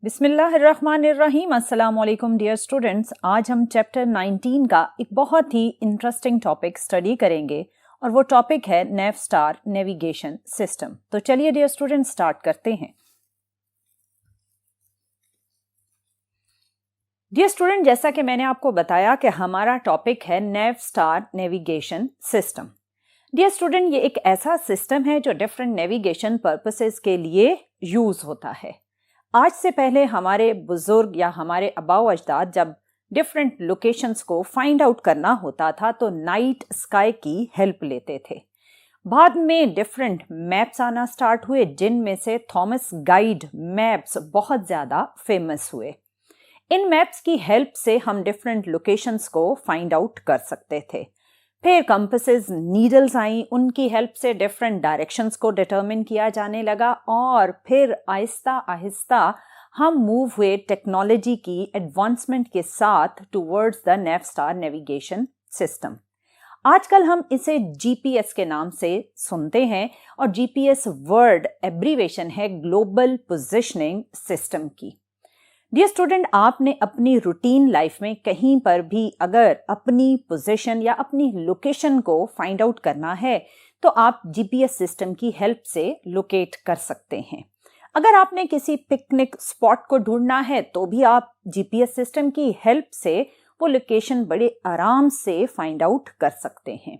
बिस्मिल्लाहिर्रहमानिर्रहीम। अस्सलाम वालेकुम डियर स्टूडेंट्स। आज हम चैप्टर 19 का एक बहुत ही इंटरेस्टिंग टॉपिक स्टडी करेंगे और वो टॉपिक है नेवस्टार नेविगेशन सिस्टम। तो चलिए डियर स्टूडेंट्स स्टार्ट करते हैं। डियर स्टूडेंट, जैसा कि मैंने आपको बताया कि हमारा टॉपिक है नेवस्टार नेविगेशन सिस्टम। डियर स्टूडेंट, ये एक ऐसा सिस्टम है जो डिफरेंट नेविगेशन पर्पसेस के लिए यूज होता है। आज से पहले हमारे बुजुर्ग या हमारे आबाओ अजदाद जब डिफरेंट लोकेशंस को फाइंड आउट करना होता था तो नाइट स्काई की हेल्प लेते थे। बाद में डिफरेंट मैप्स आना स्टार्ट हुए, जिनमें से थॉमस गाइड मैप्स बहुत ज़्यादा फेमस हुए। इन मैप्स की हेल्प से हम डिफरेंट लोकेशंस को फाइंड आउट कर सकते थे। फिर कंपासेस, नीडल्स आई, उनकी हेल्प से डिफरेंट डायरेक्शंस को डिटरमिन किया जाने लगा और फिर आहिस्ता आहिस्ता हम मूव हुए टेक्नोलॉजी की एडवांसमेंट के साथ टुवर्ड्स द नेवस्टार नेविगेशन सिस्टम। आजकल हम इसे जीपीएस के नाम से सुनते हैं और जीपीएस वर्ड एब्रीवेशन है ग्लोबल पोजिशनिंग सिस्टम की। डियर स्टूडेंट, आपने अपनी रूटीन लाइफ में कहीं पर भी अगर अपनी पोजीशन या अपनी लोकेशन को फाइंड आउट करना है तो आप जीपीएस सिस्टम की हेल्प से लोकेट कर सकते हैं। अगर आपने किसी पिकनिक स्पॉट को ढूंढना है तो भी आप जीपीएस सिस्टम की हेल्प से वो लोकेशन बड़े आराम से फाइंड आउट कर सकते हैं।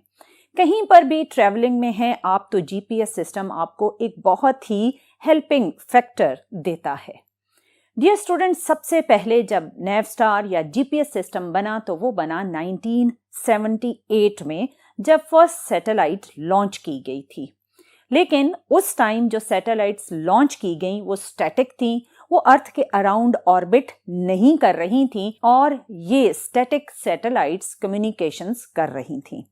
कहीं पर भी ट्रैवलिंग में हैं आप तो जीपीएस सिस्टम आपको एक बहुत ही हेल्पिंग फैक्टर देता है। डियर स्टूडेंट, सबसे पहले जब नेवस्टार या जीपीएस सिस्टम बना तो वो बना 1978 में, जब फर्स्ट सैटेलाइट लॉन्च की गई थी। लेकिन उस टाइम जो सैटेलाइट्स लॉन्च की गई वो स्टैटिक थी, वो अर्थ के अराउंड ऑर्बिट नहीं कर रही थी और ये स्टैटिक सैटेलाइट्स कम्युनिकेशंस कर रही थी।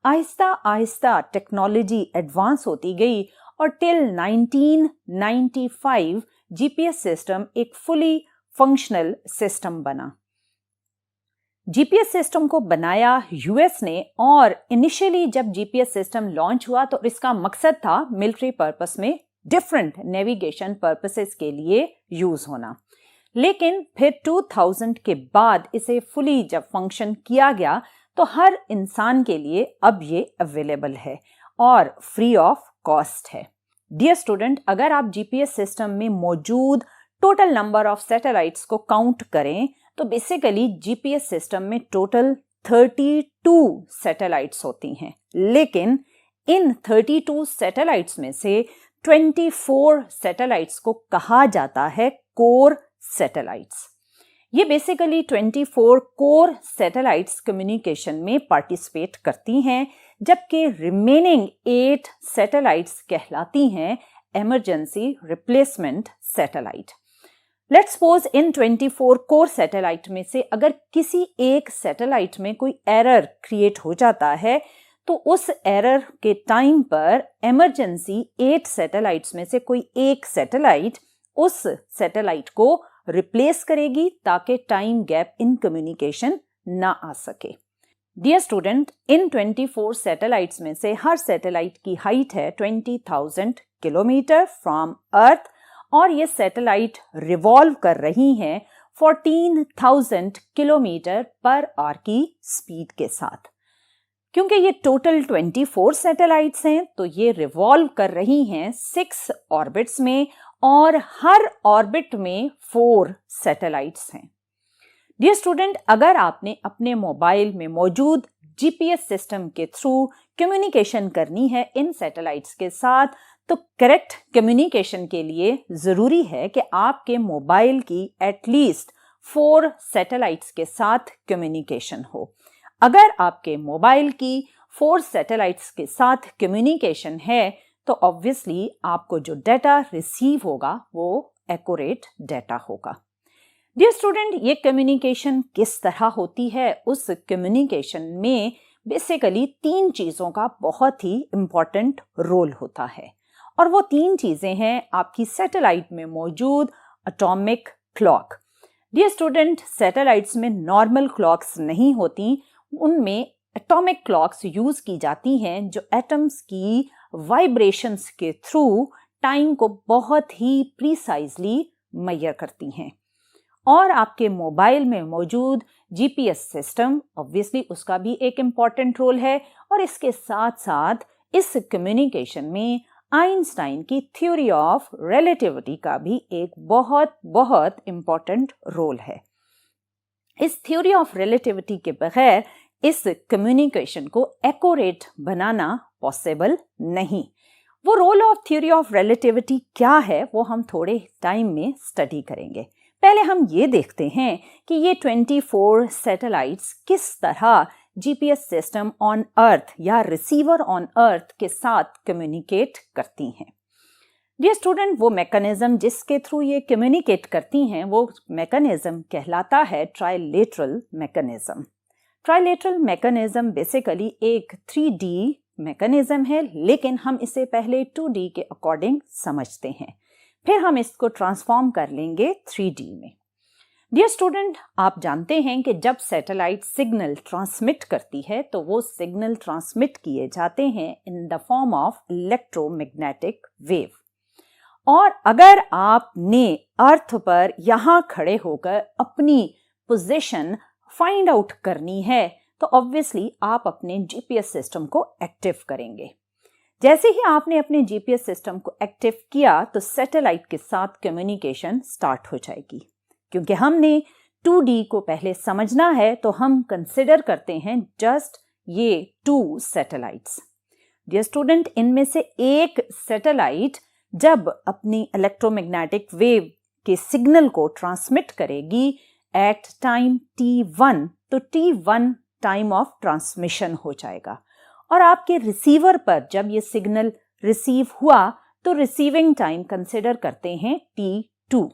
आहिस्ता आहिस्ता टेक्नोलॉजी एडवांस होती गई और टिल 1995 जीपीएस सिस्टम एक फुली फंक्शनल सिस्टम बना। जीपीएस सिस्टम को बनाया यूएस ने और इनिशियली जब जीपीएस सिस्टम लॉन्च हुआ तो इसका मकसद था मिलिट्री पर्पस में डिफरेंट नेविगेशन पर्पसेस के लिए यूज होना। लेकिन फिर 2000 के बाद इसे फुली जब फंक्शन किया गया तो हर इंसान के लिए अब ये अवेलेबल है और फ्री ऑफ कॉस्ट है। डियर स्टूडेंट, अगर आप जीपीएस सिस्टम में मौजूद टोटल नंबर ऑफ सैटेलाइट्स को काउंट करें तो बेसिकली जीपीएस सिस्टम में टोटल 32 सैटेलाइट्स होती हैं। लेकिन इन 32 सैटेलाइट्स में से 24 सैटेलाइट्स को कहा जाता है कोर सैटेलाइट्स। ये बेसिकली 24 कोर सैटेलाइट्स कम्युनिकेशन में पार्टिसिपेट करती हैं, जबकि रिमेनिंग 8 सैटेलाइट्स कहलाती हैं emergency replacement satellite. Let's suppose in 24 core satellite में से अगर किसी एक सैटेलाइट में कोई एरर क्रिएट हो जाता है तो उस एरर के टाइम पर इमरजेंसी 8 सैटेलाइट्स में से कोई एक सैटेलाइट उस सैटेलाइट को रिप्लेस करेगी ताकि टाइम गैप इन कम्युनिकेशन ना आ सके। डियर स्टूडेंट, इन 24 सैटेलाइट्स में से हर सैटेलाइट की हाइट है 20,000 किलोमीटर फ्रॉम अर्थ और ये सैटेलाइट रिवॉल्व कर रही हैं 14,000 किलोमीटर पर आवर की स्पीड के साथ। क्योंकि ये टोटल 24 सैटेलाइट्स हैं तो ये रिवॉल्व कर रही हैं 6 ऑर्बिट्स में और हर ऑर्बिट में 4 सैटेलाइट्स हैं। डियर स्टूडेंट, अगर आपने अपने मोबाइल में मौजूद जीपीएस सिस्टम के थ्रू कम्युनिकेशन करनी है इन सैटेलाइट्स के साथ तो करेक्ट कम्युनिकेशन के लिए जरूरी है कि आपके मोबाइल की एटलीस्ट 4 सैटेलाइट्स के साथ कम्युनिकेशन हो। अगर आपके मोबाइल की 4 सैटेलाइट्स के साथ कम्युनिकेशन है तो ऑब्वियसली आपको जो डाटा रिसीव होगा वो एक्यूरेट डाटा होगा। डियर स्टूडेंट, ये कम्युनिकेशन किस तरह होती है? उस कम्युनिकेशन में बेसिकली 3 चीज़ों का बहुत ही इम्पॉर्टेंट रोल होता है और वो 3 चीज़ें हैं आपकी सैटेलाइट में मौजूद atomic clock. Dear student, satellites में नॉर्मल क्लॉक्स नहीं होती, उनमें एटॉमिक क्लॉक्स यूज की जाती हैं जो एटम्स की वाइब्रेशंस के थ्रू टाइम को बहुत ही प्रिसाइजली मैयर करती हैं। और आपके मोबाइल में मौजूद जीपीएस सिस्टम ऑब्वियसली उसका भी एक इम्पॉर्टेंट रोल है, और इसके साथ साथ इस कम्युनिकेशन में आइंस्टाइन की थ्योरी ऑफ रिलेटिविटी का भी एक बहुत बहुत इम्पॉर्टेंट रोल है। इस थ्योरी ऑफ रिलेटिविटी के बगैर इस कम्युनिकेशन को एक्यूरेट बनाना पॉसिबल नहीं। वो role of theory of relativity क्या है वो हम थोड़े टाइम में स्टडी करेंगे। पहले हम ये देखते हैं कि ये 24 सैटेलाइट्स किस तरह जीपीएस सिस्टम ऑन अर्थ या रिसीवर ऑन अर्थ के साथ कम्युनिकेट करती हैं। डियर स्टूडेंट, वो मैकेनिज्म जिसके थ्रू ये कम्युनिकेट करती हैं वो मैकेनिज्म कहलाता है trilateral mechanism. Trilateral mechanism basically एक 3D मैकेनिज्म है, लेकिन हम इसे पहले 2D के अकॉर्डिंग समझते हैं, फिर हम इसको ट्रांसफॉर्म कर लेंगे 3D में। डियर स्टूडेंट, आप जानते हैं कि जब सैटेलाइट सिग्नल ट्रांसमिट करती है तो वो सिग्नल ट्रांसमिट किए जाते हैं in the form of electromagnetic wave. और अगर आपने अर्थ पर यहाँ खड़े होकर अपनी पोजीशन फाइंड आउट करनी है तो ऑब्वियसली आप अपने जीपीएस सिस्टम को एक्टिव करेंगे। जैसे ही आपने अपने जीपीएस सिस्टम को एक्टिव किया तो सैटेलाइट के साथ कम्युनिकेशन स्टार्ट हो जाएगी। क्योंकि हमने 2D को पहले समझना है तो हम कंसिडर करते हैं जस्ट ये 2 सैटेलाइट्स। डियर स्टूडेंट, इनमें से एक सैटेलाइट जब अपनी इलेक्ट्रोमैग्नेटिक वेव के सिग्नल को ट्रांसमिट करेगी एट टाइम t1, तो t1 टाइम ऑफ ट्रांसमिशन हो जाएगा। और आपके रिसीवर पर जब ये सिग्नल रिसीव हुआ तो रिसीविंग टाइम कंसिडर करते हैं t2।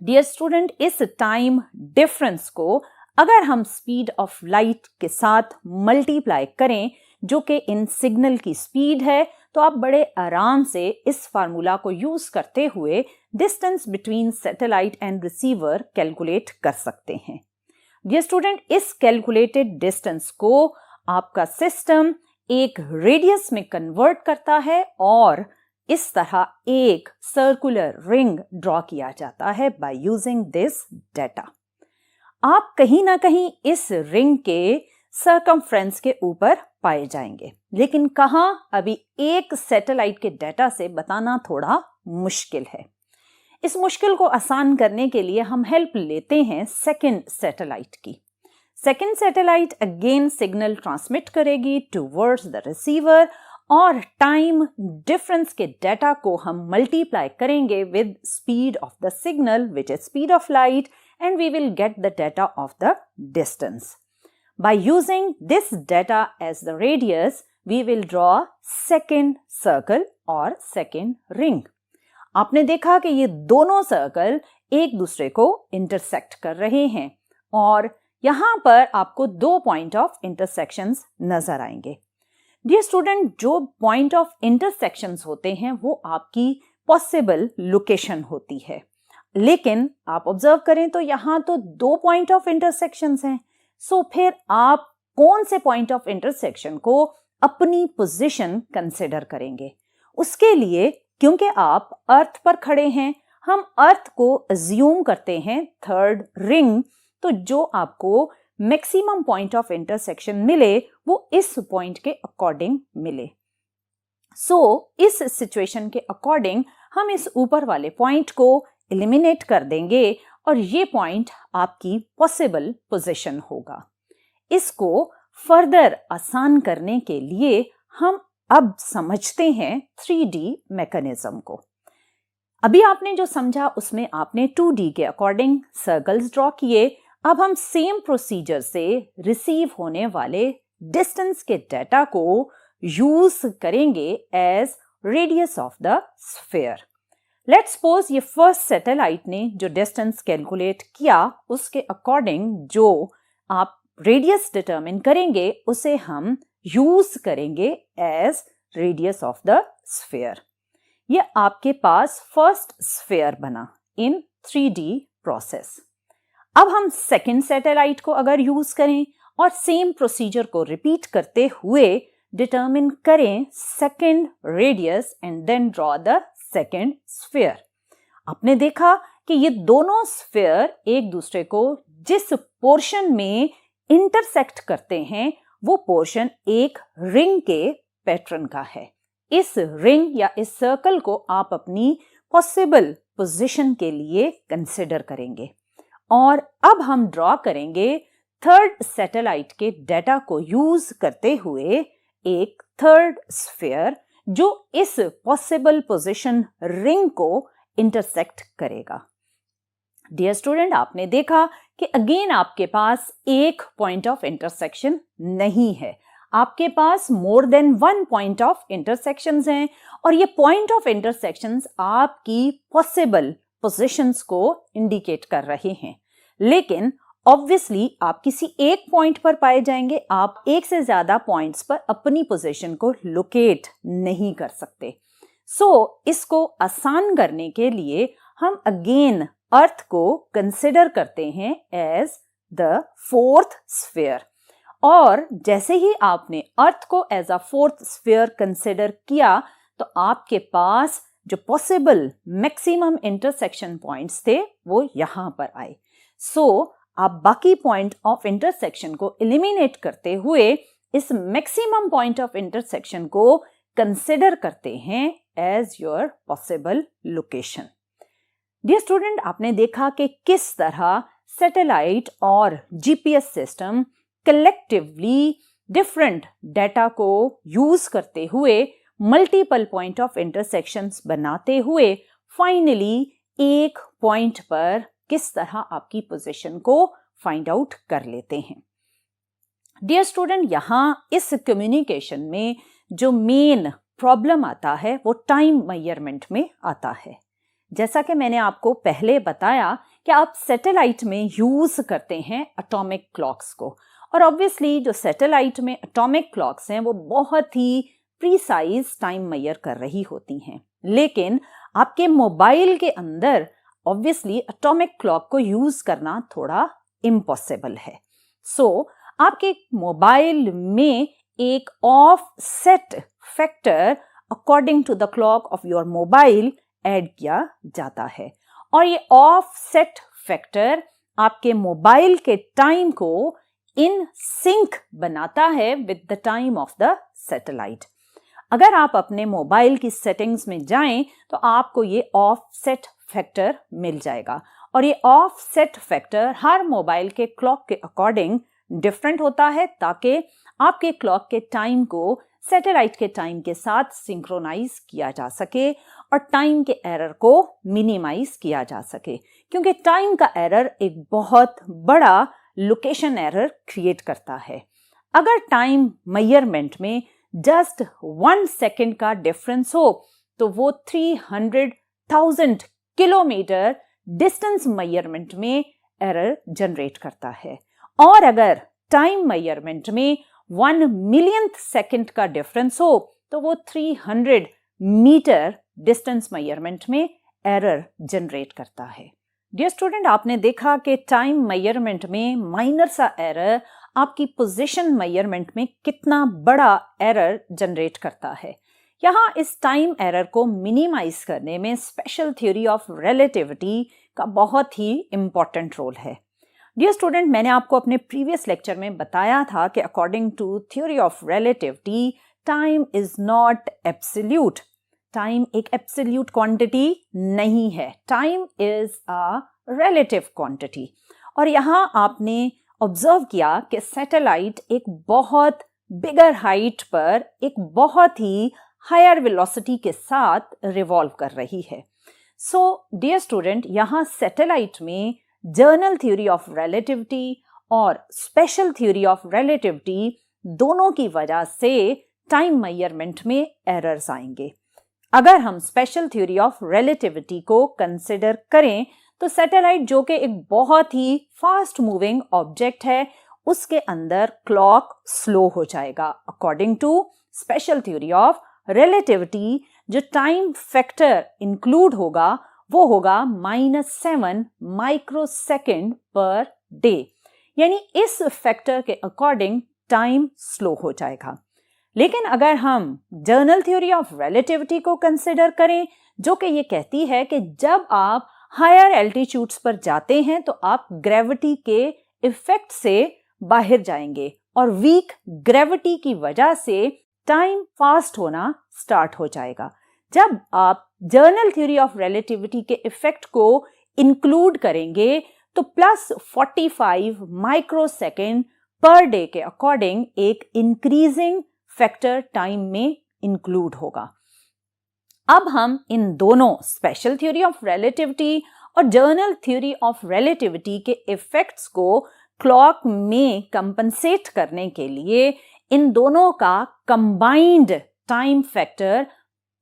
डियर स्टूडेंट, इस टाइम डिफरेंस को अगर हम स्पीड ऑफ लाइट के साथ मल्टीप्लाई करें जो कि इन सिग्नल की स्पीड है, तो आप बड़े आराम से इस फार्मूला को यूज करते हुए distance between satellite and receiver calculate कर सकते हैं। डियर स्टूडेंट, इस कैलकुलेटेड डिस्टेंस को आपका सिस्टम एक रेडियस में कन्वर्ट करता है और इस तरह एक सर्कुलर रिंग ड्रॉ किया जाता है बाय यूजिंग दिस डेटा। आप कहीं ना कहीं इस रिंग के सर्कमफ्रेंस के ऊपर पाए जाएंगे, लेकिन कहां अभी एक सैटेलाइट के डेटा से बताना थोड़ा मुश्किल है। इस मुश्किल को आसान करने के लिए हम हेल्प लेते हैं सेकंड सैटेलाइट की। Second satellite again signal transmit करेगी टुवर्ड्स द रिसीवर और टाइम डिफरेंस के डेटा को हम मल्टीप्लाई करेंगे with speed of the signal which is speed of light and we will get the data of the distance. By using this data as the radius, we will draw second circle और second ring. आपने देखा कि ये दोनों circle एक दूसरे को intersect कर रहे हैं और यहाँ पर आपको 2 पॉइंट ऑफ इंटरसेक्शंस नजर आएंगे। डियर स्टूडेंट, जो पॉइंट ऑफ इंटरसेक्शंस होते हैं वो आपकी पॉसिबल लोकेशन होती है, लेकिन आप ऑब्जर्व करें तो यहाँ तो 2 पॉइंट ऑफ इंटरसेक्शंस हैं। सो फिर आप कौन से पॉइंट ऑफ इंटरसेक्शन को अपनी पोजीशन कंसिडर करेंगे? उसके लिए क्योंकि आप अर्थ पर खड़े हैं, हम अर्थ को अज्यूम करते हैं थर्ड रिंग, तो जो आपको मैक्सिमम पॉइंट ऑफ इंटरसेक्शन मिले वो इस पॉइंट के अकॉर्डिंग मिले। सो इस सिचुएशन के अकॉर्डिंग हम इस ऊपर वाले पॉइंट को एलिमिनेट कर देंगे और ये पॉइंट आपकी पॉसिबल पोजीशन होगा। इसको फर्दर आसान करने के लिए हम अब समझते हैं 3D मैकेनिज्म को। अभी आपने जो समझा उसमें आपने 2D के अकॉर्डिंग सर्कल्स ड्रॉ किए। अब हम सेम प्रोसीजर से रिसीव होने वाले डिस्टेंस के डेटा को यूज करेंगे as radius of the sphere. Let's suppose ये फर्स्ट सैटेलाइट ने जो डिस्टेंस कैलकुलेट किया उसके अकॉर्डिंग जो आप रेडियस डिटरमिन करेंगे उसे हम यूज करेंगे as radius of the sphere. ये आपके पास फर्स्ट स्फीयर बना इन 3D प्रोसेस। अब हम सेकंड सैटेलाइट को अगर यूज करें और सेम प्रोसीजर को रिपीट करते हुए डिटरमिन करें second radius and then draw the second sphere. आपने देखा कि ये दोनों स्फीयर एक दूसरे को जिस पोर्शन में इंटरसेक्ट करते हैं वो पोर्शन एक रिंग के पैटर्न का है। इस रिंग या इस सर्कल को आप अपनी पॉसिबल पोजीशन के लिए कंसिडर करेंगे और अब हम ड्रॉ करेंगे थर्ड सैटेलाइट के डाटा को यूज करते हुए एक थर्ड स्फीयर जो इस पॉसिबल पोजीशन रिंग को इंटरसेक्ट करेगा। डियर स्टूडेंट, आपने देखा कि अगेन आपके पास एक पॉइंट ऑफ इंटरसेक्शन नहीं है, आपके पास more than one point of intersections हैं और ये पॉइंट ऑफ इंटरसेक्शंस आपकी पॉसिबल पोजीशंस को इंडिकेट कर रहे हैं। लेकिन ऑब्वियसली आप किसी एक पॉइंट पर पाए जाएंगे, आप एक से ज्यादा पॉइंट्स पर अपनी पोजीशन को लोकेट नहीं कर सकते। इसको आसान करने के लिए हम अगेन अर्थ को कंसिडर करते हैं एज द फोर्थ स्फीयर और जैसे ही आपने अर्थ को as a fourth sphere consider किया तो आपके पास जो पॉसिबल मैक्सिमम इंटरसेक्शन पॉइंट्स थे वो यहां पर आए। आप बाकी पॉइंट ऑफ इंटरसेक्शन को एलिमिनेट करते हुए इस मैक्सिमम पॉइंट ऑफ इंटरसेक्शन को कंसिडर करते हैं as your possible location. Dear student, आपने देखा कि किस तरह सैटेलाइट और GPS system collectively different data को यूज करते हुए मल्टीपल पॉइंट ऑफ इंटरसेक्शंस बनाते हुए फाइनली एक पॉइंट पर किस तरह आपकी पोजीशन को फाइंड आउट कर लेते हैं। डियर स्टूडेंट, यहां इस कम्युनिकेशन में जो मेन प्रॉब्लम आता है वो टाइम मेजरमेंट में आता है। जैसा कि मैंने आपको पहले बताया कि आप सैटेलाइट में यूज करते हैं एटॉमिक क्लॉक्स को और ऑब्वियसली जो सैटेलाइट में एटॉमिक क्लॉक्स हैं वो बहुत ही प्रीसाइज टाइम मेजर कर रही होती हैं, लेकिन आपके मोबाइल के अंदर ऑब्वियसली एटॉमिक क्लॉक को यूज करना थोड़ा इम्पॉसिबल है। आपके मोबाइल में एक offset factor according to the clock of your mobile add किया जाता है और ये ऑफसेट फैक्टर आपके मोबाइल के टाइम को इन सिंक बनाता है with the time of the satellite. अगर आप अपने मोबाइल की सेटिंग्स में जाएं तो आपको ये ऑफसेट फैक्टर मिल जाएगा और ये ऑफसेट फैक्टर हर मोबाइल के क्लॉक के अकॉर्डिंग डिफरेंट होता है ताकि आपके क्लॉक के टाइम को सैटेलाइट के टाइम के साथ सिंक्रोनाइज किया जा सके और टाइम के एरर को मिनिमाइज किया जा सके, क्योंकि टाइम का एरर एक बहुत बड़ा लोकेशन एरर क्रिएट करता है। अगर टाइम मेजरमेंट में जस्ट 1 सेकेंड का डिफरेंस हो तो वो 300,000 किलोमीटर डिस्टेंस मेजरमेंट में एरर जनरेट करता है और अगर टाइम मेजरमेंट में 1 मिलियंथ सेकेंड का डिफरेंस हो तो वो 300 मीटर डिस्टेंस मेजरमेंट में एरर जनरेट करता है। डियर स्टूडेंट, आपने देखा कि टाइम मेजरमेंट में माइनर सा एरर आपकी पोजीशन मेजरमेंट में कितना बड़ा एरर जनरेट करता है। यहाँ इस टाइम एरर को मिनिमाइज करने में स्पेशल थ्योरी ऑफ रिलेटिविटी का बहुत ही इंपॉर्टेंट रोल है। डियर स्टूडेंट, मैंने आपको अपने प्रीवियस लेक्चर में बताया था कि according to theory of relativity time is not absolute. Time एक एब्सोल्यूट क्वांटिटी नहीं है, time is a relative quantity. और यहाँ आपने ऑब्जर्व किया कि सैटेलाइट एक बहुत बिगर हाइट पर एक बहुत ही हायर वेलोसिटी के साथ रिवॉल्व कर रही है। डियर स्टूडेंट, यहाँ सैटेलाइट में जनरल थ्योरी ऑफ रिलेटिविटी और स्पेशल थ्योरी ऑफ रिलेटिविटी दोनों की वजह से टाइम मेजरमेंट में एरर्स आएंगे। अगर हम स्पेशल थ्योरी ऑफ रिलेटिविटी को कंसिडर करें तो सैटेलाइट जो कि एक बहुत ही फास्ट मूविंग ऑब्जेक्ट है उसके अंदर क्लॉक स्लो हो जाएगा। According to special theory of relativity जो टाइम फैक्टर इंक्लूड होगा वो होगा -7 माइक्रोसेकंड पर डे, यानी इस फैक्टर के अकॉर्डिंग टाइम स्लो हो जाएगा। लेकिन अगर हम जनरल थ्योरी ऑफ रिलेटिविटी को कंसिडर करें जो कि ये कहती है कि जब आप हायर एल्टीट्यूड्स पर जाते हैं तो आप ग्रेविटी के इफेक्ट से बाहर जाएंगे और वीक ग्रेविटी की वजह से टाइम फास्ट होना स्टार्ट हो जाएगा। जब आप जनरल थ्योरी ऑफ रिलेटिविटी के इफेक्ट को इंक्लूड करेंगे तो +45 माइक्रोसेकेंड पर डे के अकॉर्डिंग एक इंक्रीजिंग फैक्टर टाइम में इंक्लूड होगा। अब हम इन दोनों स्पेशल थ्योरी ऑफ रिलेटिविटी और जनरल थ्योरी ऑफ रिलेटिविटी के इफेक्ट्स को क्लॉक में कंपनसेट करने के लिए इन दोनों का combined time factor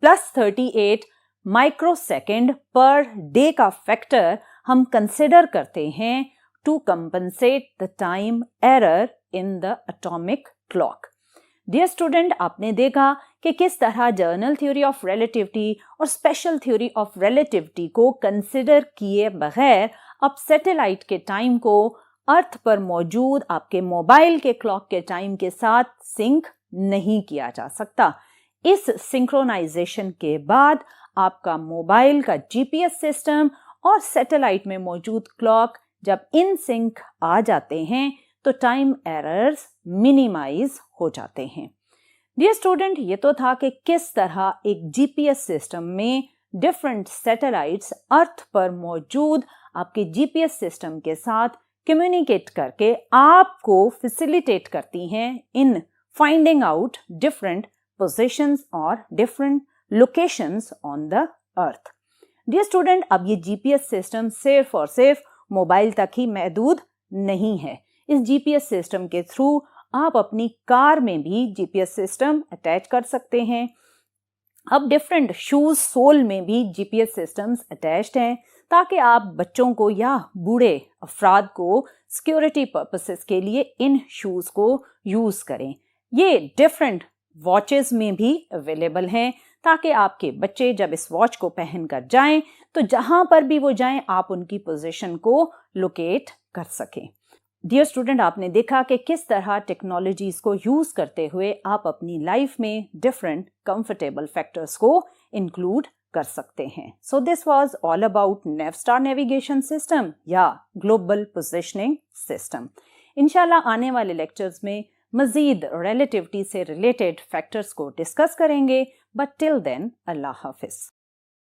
+38 microsecond per day का फैक्टर हम कंसिडर करते हैं to compensate the time error in the atomic clock. Dear student, आपने देखा कि किस तरह जनरल थ्योरी ऑफ रिलेटिविटी और स्पेशल थ्योरी ऑफ रिलेटिविटी को कंसिडर किए बगैर आप सैटेलाइट के टाइम को अर्थ पर मौजूद आपके मोबाइल के क्लॉक के टाइम के साथ सिंक नहीं किया जा सकता। इस सिंक्रोनाइजेशन के बाद आपका मोबाइल का जीपीएस सिस्टम और सैटेलाइट में मौजूद क्लॉक जब इन सिंक आ जाते हैं तो टाइम एरर्स मिनिमाइज हो जाते हैं। डियर स्टूडेंट, ये तो था कि किस तरह एक जीपीएस सिस्टम में डिफरेंट सैटेलाइट्स अर्थ पर मौजूद आपके जीपीएस सिस्टम के साथ कम्युनिकेट करके आपको फैसिलिटेट करती हैं in finding out different positions और different locations on the earth. Dear student, अब ये जीपीएस सिस्टम सिर्फ और सिर्फ मोबाइल तक ही महदूद नहीं है। इस जीपीएस सिस्टम के थ्रू आप अपनी कार में भी जीपीएस सिस्टम अटैच कर सकते हैं। अब डिफरेंट शूज सोल में भी जीपीएस सिस्टम्स अटैच्ड हैं ताकि आप बच्चों को या बूढ़े अफराद को सिक्योरिटी पर्पसेस के लिए इन शूज को यूज करें। ये डिफरेंट वॉचेस में भी अवेलेबल हैं ताकि आपके बच्चे जब इस वॉच को पहनकर जाएं तो जहां पर भी वो जाएं आप उनकी पोजीशन को लोकेट कर सकें। डियर स्टूडेंट, आपने देखा कि किस तरह टेक्नोलॉजीज को यूज करते हुए आप अपनी लाइफ में डिफरेंट कंफर्टेबल फैक्टर्स को इंक्लूड कर सकते हैं। So this was all about NAVSTAR navigation system या ग्लोबल पोजिशनिंग सिस्टम। इंशाल्लाह आने वाले लेक्चर्स में मजीद रिलेटिविटी से रिलेटेड फैक्टर्स को डिस्कस करेंगे, बट टिल देन अल्लाह हाफिज।